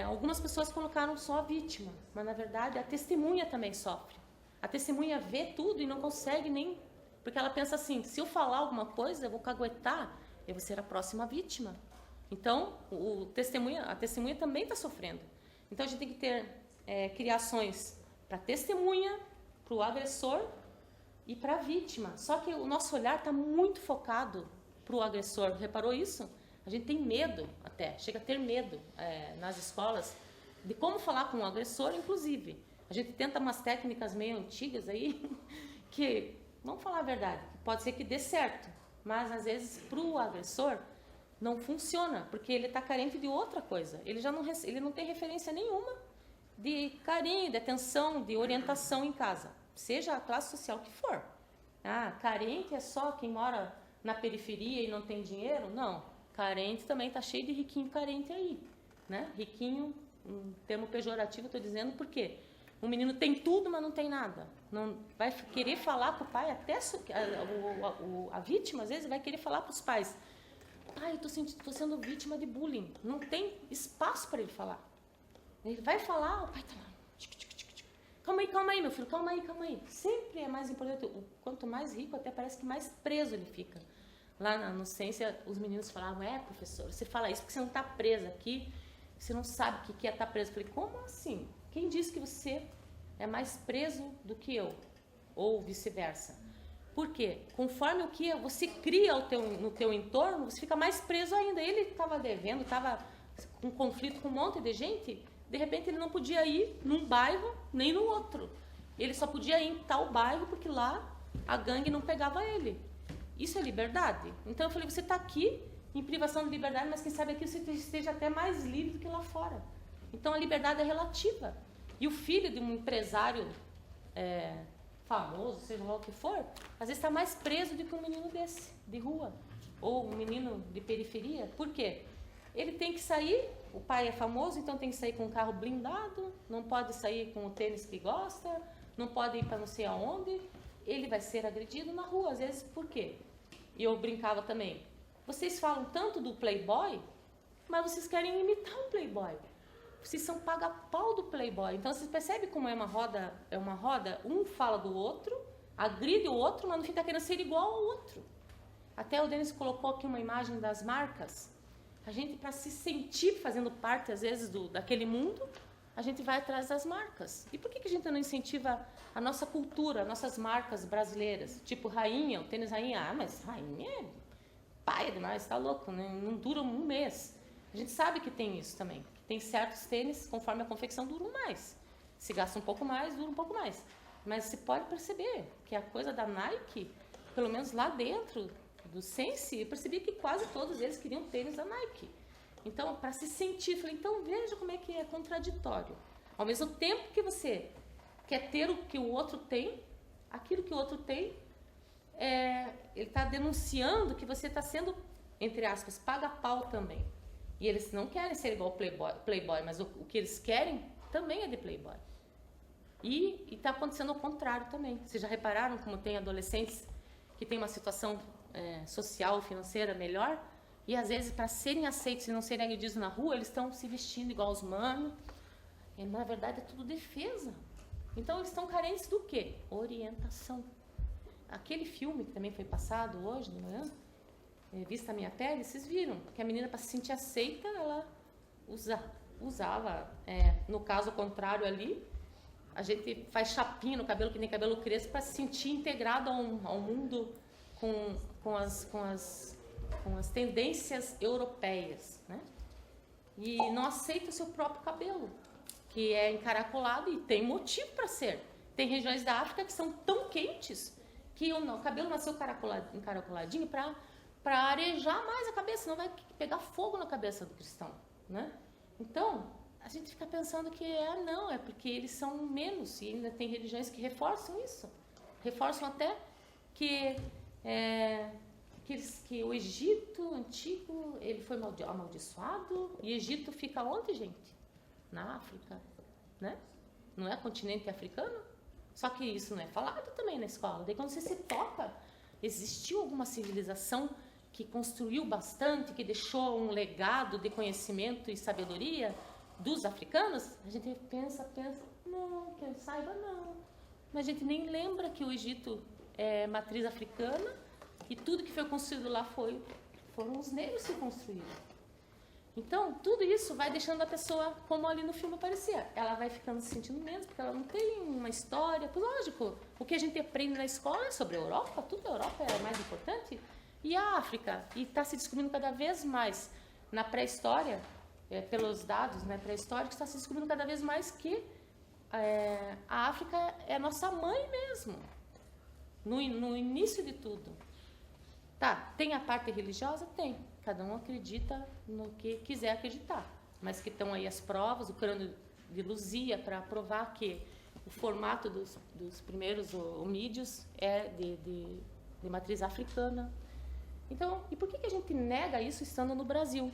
Algumas pessoas colocaram só a vítima, mas na verdade a testemunha também sofre. A testemunha vê tudo e não consegue nem... Porque ela pensa assim, se eu falar alguma coisa, eu vou caguetar, eu vou ser a próxima vítima. Então, a testemunha também está sofrendo. Então a gente tem que ter criações para a testemunha, para o agressor e para a vítima. Só que o nosso olhar está muito focado para o agressor. Reparou isso? A gente tem medo até, chega a ter medo nas escolas de como falar com o agressor, inclusive. A gente tenta umas técnicas meio antigas aí, que, vamos falar a verdade, pode ser que dê certo, mas às vezes para o agressor não funciona, porque ele está carente de outra coisa. Ele não tem referência nenhuma de carinho, de atenção, de orientação em casa, seja a classe social que for. Carente é só quem mora na periferia e não tem dinheiro? Não. Carente também está cheio de riquinho carente aí, né? Riquinho, um termo pejorativo, estou dizendo por quê? O menino tem tudo, mas não tem nada. Não vai querer falar para o pai, até a vítima, às vezes, vai querer falar para os pais. Eu estou sendo vítima de bullying. Não tem espaço para ele falar. Ele vai falar, o pai está lá. Calma aí, meu filho, calma aí. Sempre é mais importante. Quanto mais rico, até parece que mais preso ele fica. Lá na Ciência, os meninos falavam, professor, você fala isso porque você não está presa aqui, você não sabe o que é estar preso. Eu falei, como assim? Quem disse que você é mais preso do que eu? Ou vice-versa. Por quê? Conforme o que você cria no teu entorno, você fica mais preso ainda. Ele estava devendo, estava com conflito com um monte de gente, de repente ele não podia ir num bairro nem no outro. Ele só podia ir em tal bairro porque lá a gangue não pegava ele. Isso é liberdade? Então eu falei, você está aqui em privação de liberdade, mas quem sabe aqui você esteja até mais livre do que lá fora. Então a liberdade é relativa. E o filho de um empresário famoso, seja lá o que for, às vezes está mais preso do que um menino desse, de rua, ou um menino de periferia. Por quê? Ele tem que sair, o pai é famoso, então tem que sair com um carro blindado, não pode sair com o tênis que gosta, não pode ir para não sei aonde, ele vai ser agredido na rua, às vezes. Por quê? E eu brincava também, vocês falam tanto do playboy, mas vocês querem imitar um playboy. vocês são paga-pau do Playboy. Então, vocês percebem como é uma roda, um fala do outro, agride o outro, mas não fica querendo ser igual ao outro. Até o Denis colocou aqui uma imagem das marcas. A gente, para se sentir fazendo parte, às vezes, daquele mundo, a gente vai atrás das marcas. E por que a gente não incentiva a nossa cultura, as nossas marcas brasileiras? Tipo Rainha, o tênis Rainha. Ah, mas Rainha é paia demais, tá louco, né? Não dura um mês. A gente sabe que tem isso também. Tem certos tênis, conforme a confecção, duram mais. Se gasta um pouco mais, dura um pouco mais. Mas se pode perceber que a coisa da Nike, pelo menos lá dentro do Sense, eu percebi que quase todos eles queriam tênis da Nike. Então, para se sentir, eu falei, então veja como é que é contraditório. Ao mesmo tempo que você quer ter o que o outro tem, aquilo que o outro tem, ele está denunciando que você está sendo, entre aspas, paga-pau também. E eles não querem ser igual Playboy, mas o que eles querem também é de Playboy. E está acontecendo ao contrário também. Vocês já repararam como tem adolescentes que têm uma situação social, financeira melhor? E às vezes, para serem aceitos e não serem agredidos na rua, eles estão se vestindo igual os manos. E, na verdade, é tudo defesa. Então, eles estão carentes do quê? Orientação. Aquele filme que também foi passado hoje de manhã, Vista a Minha Pele, vocês viram que a menina, para se sentir aceita, ela usava, no caso contrário ali, a gente faz chapinha no cabelo, que nem cabelo crespo, para se sentir integrado ao mundo com as tendências europeias, né? E não aceita o seu próprio cabelo, que é encaracolado, e tem motivo para ser. Tem regiões da África que são tão quentes que o cabelo nasceu encaracoladinho para arejar mais a cabeça, senão vai pegar fogo na cabeça do cristão, né? Então, a gente fica pensando que não, é porque eles são menos, e ainda tem religiões que reforçam isso. Reforçam até que o Egito antigo, ele foi amaldiçoado, e Egito fica onde, gente? Na África, né? Não é continente africano? Só que isso não é falado também na escola. Daí quando você se toca, existiu alguma civilização que construiu bastante, que deixou um legado de conhecimento e sabedoria dos africanos? A gente pensa, não, que eu saiba, não. Mas a gente nem lembra que o Egito é matriz africana e tudo que foi construído lá foram os negros que construíram. Então, tudo isso vai deixando a pessoa, como ali no filme aparecia, ela vai ficando se sentindo menos, porque ela não tem uma história. Lógico, o que a gente aprende na escola é sobre a Europa, tudo a Europa é mais importante. E a África, e está se descobrindo cada vez mais na pré-história, pelos dados, né, pré-históricos, está se descobrindo cada vez mais que a África é a nossa mãe mesmo, no início de tudo. Tá, tem a parte religiosa? Tem. Cada um acredita no que quiser acreditar. Mas que estão aí as provas, o crânio de Luzia, para provar que o formato dos primeiros homídeos é de matriz africana. Então, e por que a gente nega isso estando no Brasil?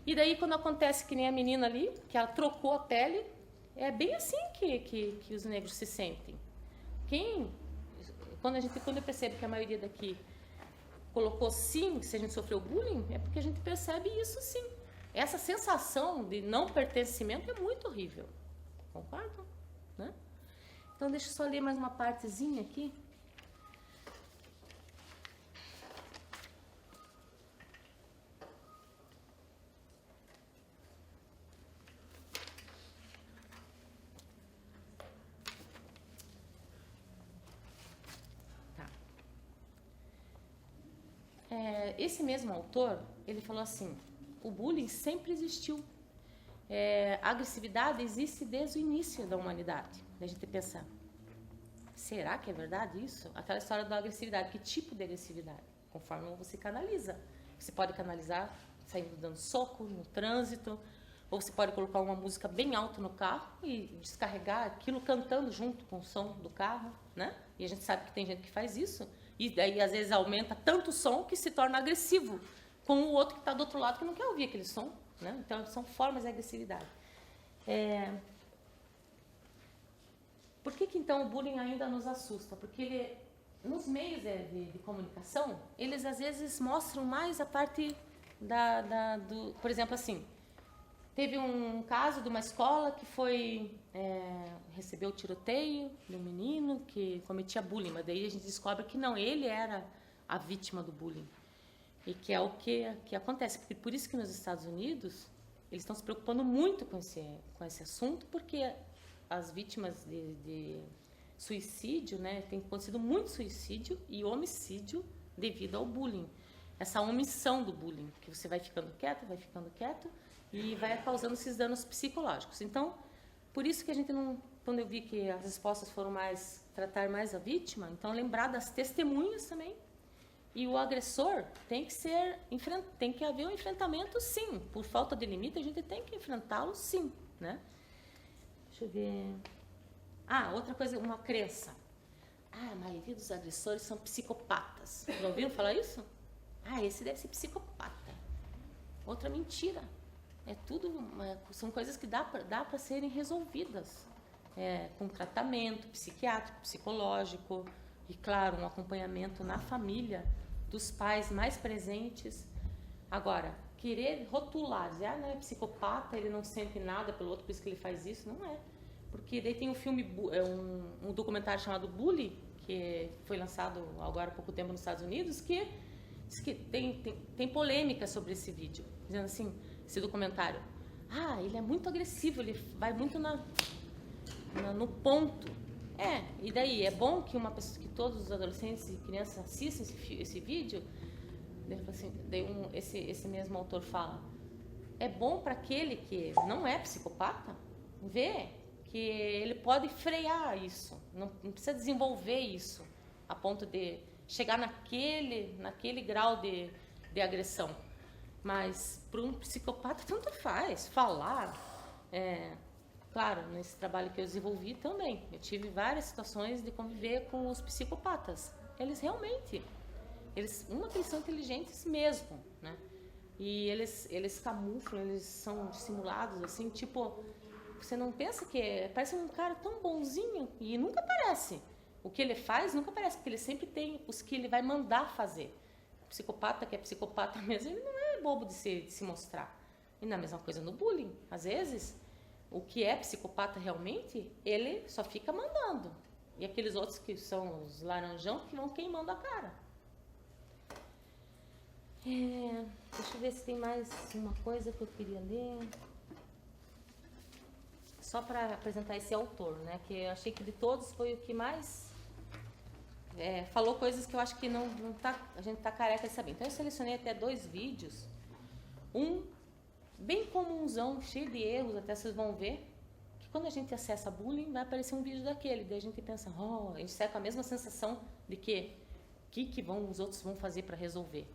E daí, quando acontece que nem a menina ali, que ela trocou a pele, é bem assim que os negros se sentem. Quando eu percebo que a maioria daqui colocou sim, se a gente sofreu bullying, é porque a gente percebe isso sim. Essa sensação de não pertencimento é muito horrível. Concordam? Né? Então, deixa eu só ler mais uma partezinha aqui. Esse mesmo autor, ele falou assim, o bullying sempre existiu. A agressividade existe desde o início da humanidade. A gente pensa, será que é verdade isso? Aquela história da agressividade, que tipo de agressividade? Conforme você canaliza. Você pode canalizar saindo dando soco no trânsito, ou você pode colocar uma música bem alta no carro e descarregar aquilo cantando junto com o som do carro, né? E a gente sabe que tem gente que faz isso. E daí, às vezes, aumenta tanto o som que se torna agressivo com o outro que está do outro lado que não quer ouvir aquele som, né? Então, são formas de agressividade. Por que então, o bullying ainda nos assusta? Porque nos meios de comunicação, eles, às vezes, mostram mais a parte por exemplo, assim, Teve um caso de uma escola que recebeu tiroteio de um menino que cometia bullying, mas daí a gente descobre que não, ele era a vítima do bullying. E que é o que acontece. Por isso que nos Estados Unidos eles estão se preocupando muito com esse assunto, porque as vítimas de suicídio, né, tem acontecido muito suicídio e homicídio devido ao bullying. Essa omissão do bullying, que você vai ficando quieto, e vai causando esses danos psicológicos. Então, por isso que a gente não... Quando eu vi que as respostas foram tratar mais a vítima, então lembrar das testemunhas também. E o agressor tem que haver um enfrentamento, sim. Por falta de limite, a gente tem que enfrentá-lo, sim, né? Deixa eu ver... outra coisa, uma crença. A maioria dos agressores são psicopatas. Já ouviram falar isso? Esse deve ser psicopata. Outra mentira. São coisas que dá para serem resolvidas com tratamento psiquiátrico, psicológico e, claro, um acompanhamento na família dos pais mais presentes. Agora, querer rotular, dizer, não é psicopata, ele não sente nada pelo outro, por isso que ele faz isso, não é. Porque daí tem um filme, um documentário chamado Bully, que foi lançado agora há pouco tempo nos Estados Unidos, que diz que tem polêmica sobre esse vídeo, dizendo assim, esse documentário, ele é muito agressivo, ele vai muito no ponto. E daí, é bom que que todos os adolescentes e crianças assistam esse vídeo? Esse mesmo autor fala, é bom para aquele que não é psicopata ver que ele pode frear isso, não precisa desenvolver isso a ponto de chegar naquele grau de agressão. Mas para um psicopata tanto faz falar. Claro, nesse trabalho que eu desenvolvi também, eu tive várias situações de conviver com os psicopatas. Eles realmente, que eles são inteligentes mesmo, né? E eles camuflam, eles são dissimulados, assim, tipo, você não pensa parece um cara tão bonzinho e nunca parece. O que ele faz nunca parece, porque ele sempre tem os que ele vai mandar fazer. O psicopata, que é psicopata mesmo, ele não é bobo de se mostrar. E na mesma coisa no bullying. Às vezes, o que é psicopata realmente, ele só fica mandando. E aqueles outros que são os laranjão que vão queimando a cara. Deixa eu ver se tem mais uma coisa que eu queria ler. Só para apresentar esse autor, né? Que eu achei que de todos foi o que mais falou coisas que eu acho que a gente está careca de saber. Então eu selecionei até 2 vídeos. Um bem comunzão, cheio de erros, até vocês vão ver, que quando a gente acessa bullying, vai aparecer um vídeo daquele, daí a gente pensa, a gente sai com a mesma sensação de que os outros vão fazer para resolver.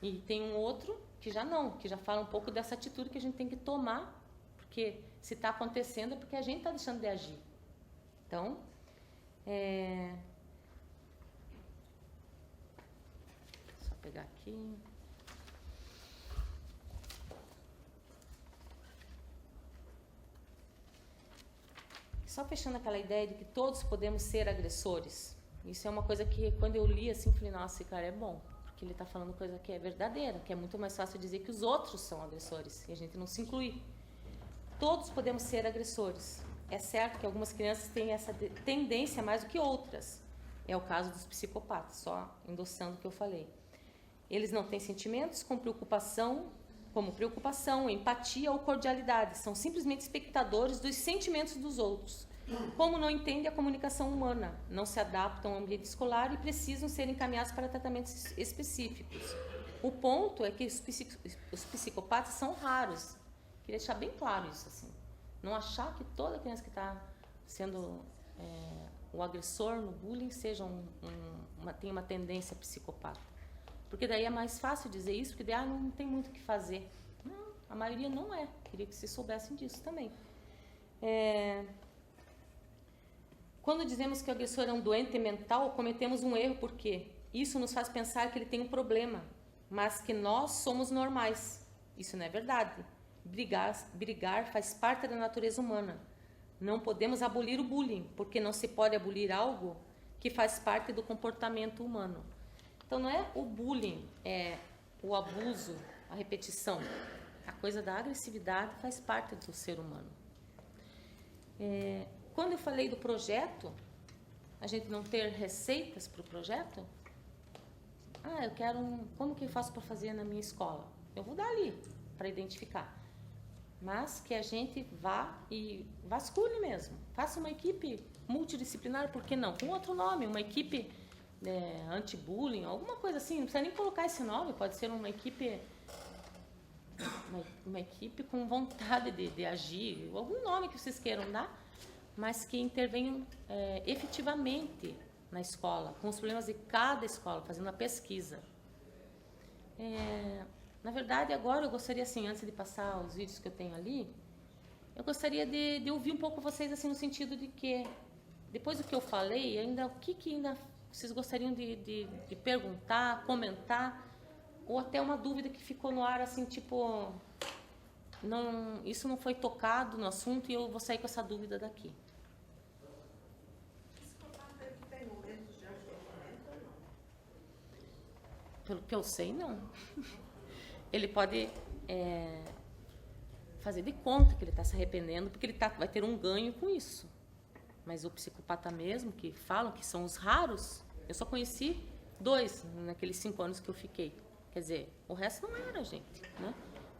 E tem um outro que já fala um pouco dessa atitude que a gente tem que tomar, porque se está acontecendo é porque a gente está deixando de agir. Então, só pegar aqui... Só fechando aquela ideia de que todos podemos ser agressores. Isso é uma coisa que, quando eu li assim, falei, nossa, esse cara é bom. Porque ele está falando coisa que é verdadeira, que é muito mais fácil dizer que os outros são agressores. E a gente não se inclui. Todos podemos ser agressores. É certo que algumas crianças têm essa tendência mais do que outras. É o caso dos psicopatas, só endossando o que eu falei. Eles não têm sentimentos como preocupação, empatia ou cordialidade. São simplesmente espectadores dos sentimentos dos outros. Como não entendem a comunicação humana, não se adaptam ao ambiente escolar e precisam ser encaminhados para tratamentos específicos. O ponto é que os psicopatas são raros. Queria deixar bem claro isso, assim. Não achar que toda criança que está sendo o agressor no bullying tem uma tendência psicopata. Porque daí é mais fácil dizer isso, porque daí não tem muito o que fazer. Não, a maioria não é. Queria que vocês soubessem disso também. Quando dizemos que o agressor é um doente mental, cometemos um erro, porque isso nos faz pensar que ele tem um problema, mas que nós somos normais. Isso não é verdade. Brigar faz parte da natureza humana. Não podemos abolir o bullying, porque não se pode abolir algo que faz parte do comportamento humano. Então, não é o bullying, é o abuso, a repetição. a coisa da agressividade faz parte do ser humano. Quando eu falei do projeto, a gente não ter receitas para o projeto, eu quero como que eu faço para fazer na minha escola? Eu vou dar ali para identificar. Mas que a gente vá e vasculhe mesmo. Faça uma equipe multidisciplinar, por que não? Com outro nome, uma equipe anti-bullying, alguma coisa assim. Não precisa nem colocar esse nome, pode ser uma equipe com vontade de agir, algum nome que vocês queiram dar, mas que intervenham efetivamente na escola, com os problemas de cada escola, fazendo uma pesquisa. Na verdade, agora eu gostaria, assim, antes de passar os vídeos que eu tenho ali, eu gostaria de ouvir um pouco vocês, assim, no sentido de que, depois do que eu falei, ainda o que ainda vocês gostariam de perguntar, comentar, ou até uma dúvida que ficou no ar, assim, tipo, isso não foi tocado no assunto e eu vou sair com essa dúvida daqui. Tem momentos de arrependimento ou não? Pelo que eu sei, não. Ele pode fazer de conta que ele está se arrependendo, porque ele vai ter um ganho com isso. Mas o psicopata mesmo, que falam que são os raros, eu só conheci 2 naqueles 5 anos que eu fiquei. Quer dizer, o resto não era, gente, né?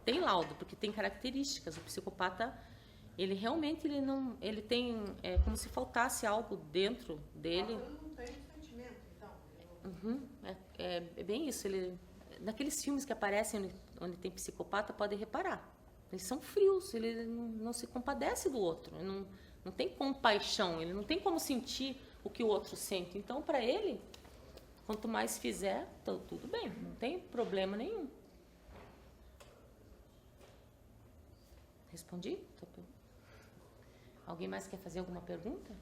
Tem laudo, porque tem características. O psicopata, ele realmente ele tem como se faltasse algo dentro dele. Ele não tem sentimento, então. É bem isso. Naqueles filmes que aparecem onde tem psicopata, pode reparar. Eles são frios, ele não se compadece do outro, ele não tem compaixão, ele não tem como sentir o que o outro sente. Então, para ele, quanto mais fizer, tudo bem, não tem problema nenhum. Respondi? Alguém mais quer fazer alguma pergunta?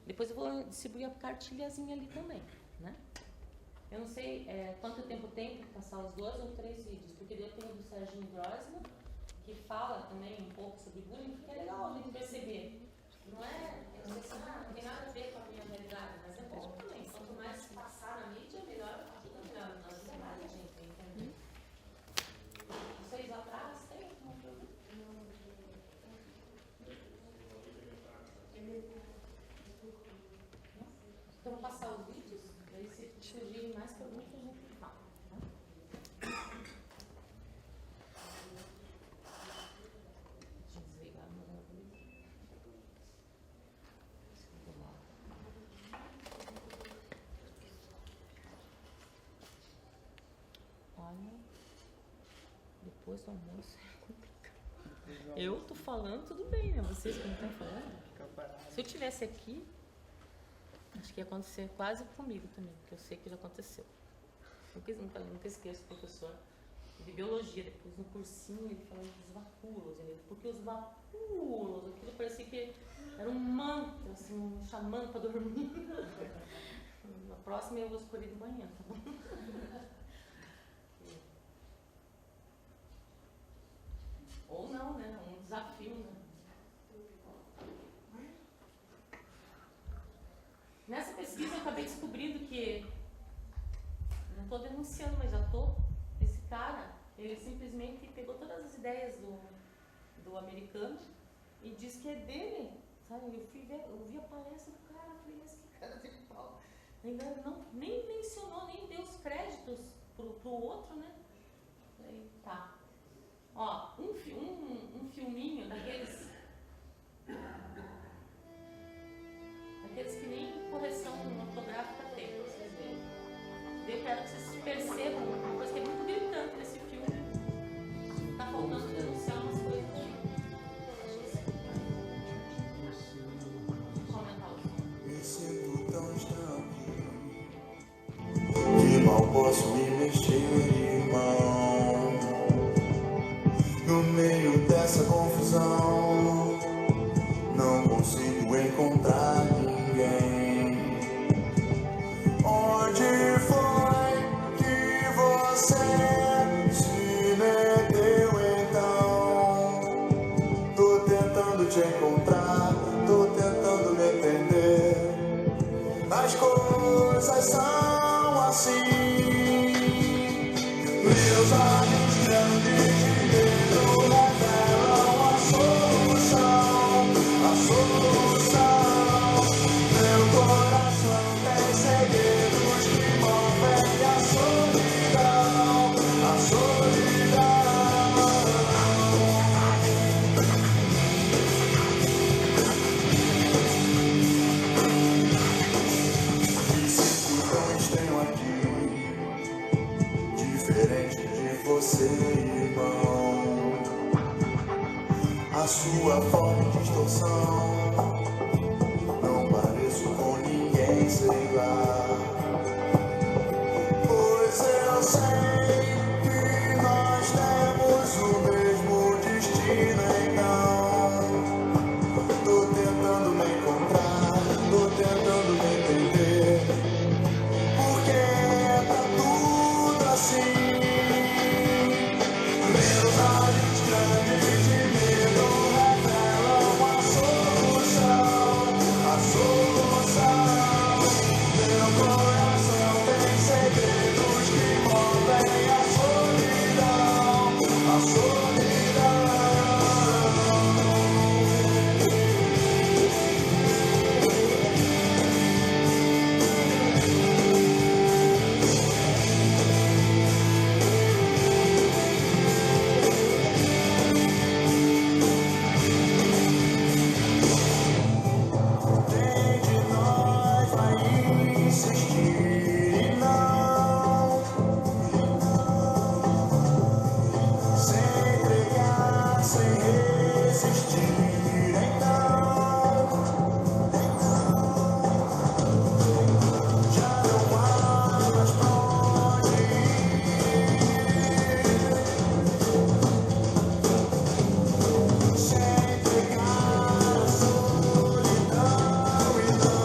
Depois eu vou distribuir a cartilhazinha ali também, né? Eu não sei quanto tempo tem para passar os 2 ou 3 vídeos, porque eu tenho do Serginho Grossman, que fala também um pouco sobre bullying, porque é legal a gente perceber. Não tem nada a ver com a minha realidade, mas é bom também. Quanto mais passar na mídia, melhor ajuda mais a gente, entendeu? Vocês atrás têm alguma pergunta? Então, vou passar os vídeos, aí se surgirem mais perguntas, a gente fala. Tá? Deixa eu desligar meu luz. Olha, depois do almoço é complicado. Eu tô falando, tudo bem, né? Vocês que não estão falando. Se eu tivesse aqui, acho que ia acontecer quase comigo também, porque eu sei que já aconteceu. Nunca esqueço o professor de biologia, depois no cursinho ele falando dos vacúolos, porque os vacúolos, aquilo parecia que era um mantra, assim, um chamando para dormir. Na próxima eu vou escolher de manhã, tá bom? Ou não, né? Um desafio, né? Nessa pesquisa eu acabei descobrindo que, não estou denunciando, mas já estou, esse cara, ele simplesmente pegou todas as ideias do americano e diz que é dele, sabe? Eu vi a palestra do cara, falei, mas que cara de pau. Ainda nem mencionou, nem deu os créditos pro outro, né? Falei, tá. Ó, um filminho daqueles que nem correção ortográfica tem, pra vocês verem. Eu quero que vocês percebam uma coisa que é muito gritante nesse filme. Tá faltando denunciar umas coisas aqui. Vou aumentar o som. Me sinto tão estranho que mal posso me mexer, irmão. No meio dessa confusão, não consigo encontrar ninguém. Onde foi que você se meteu então? Tô tentando te encontrar, tô tentando me entender. As coisas são assim. Meus olhos grandes de medo você, irmão. A sua forma de distorção. Não pareço com ninguém, sei lá. Pois eu sei que nós temos o mesmo destino, então. Tô tentando me encontrar, tô tentando me entender. Porque tá tudo assim. Meus olhos grandes de medo revelam a solução, a solução. Meu coração tem segredos que movem a solidão, a solidão. Quem de nós vai insistir e não se entregar, sem resistir, então já não há mais pra onde ir. Se entregar à solidão e não.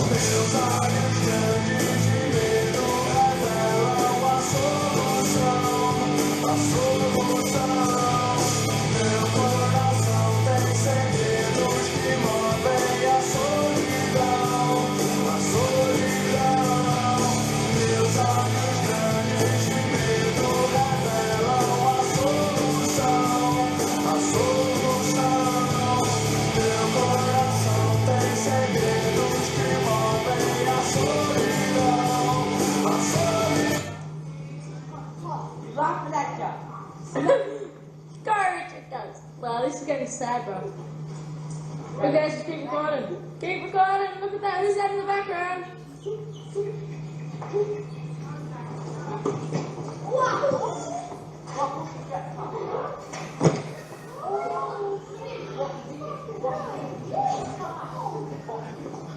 Meus olhos grandes de medo revelam a solução, a solução. Meu coração tem segredos que movem a solidão, a solidão. Meus olhos grandes de medo revelam a solução, a solução. Meu coração tem segredos que movem a solidão, a solidão. Rock for that job. Garbage it does. Well, this is getting sad, bro. You guys just keep recording. Keep recording. Look at that. Who's that in the background?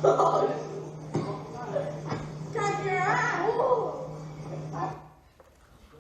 Oh,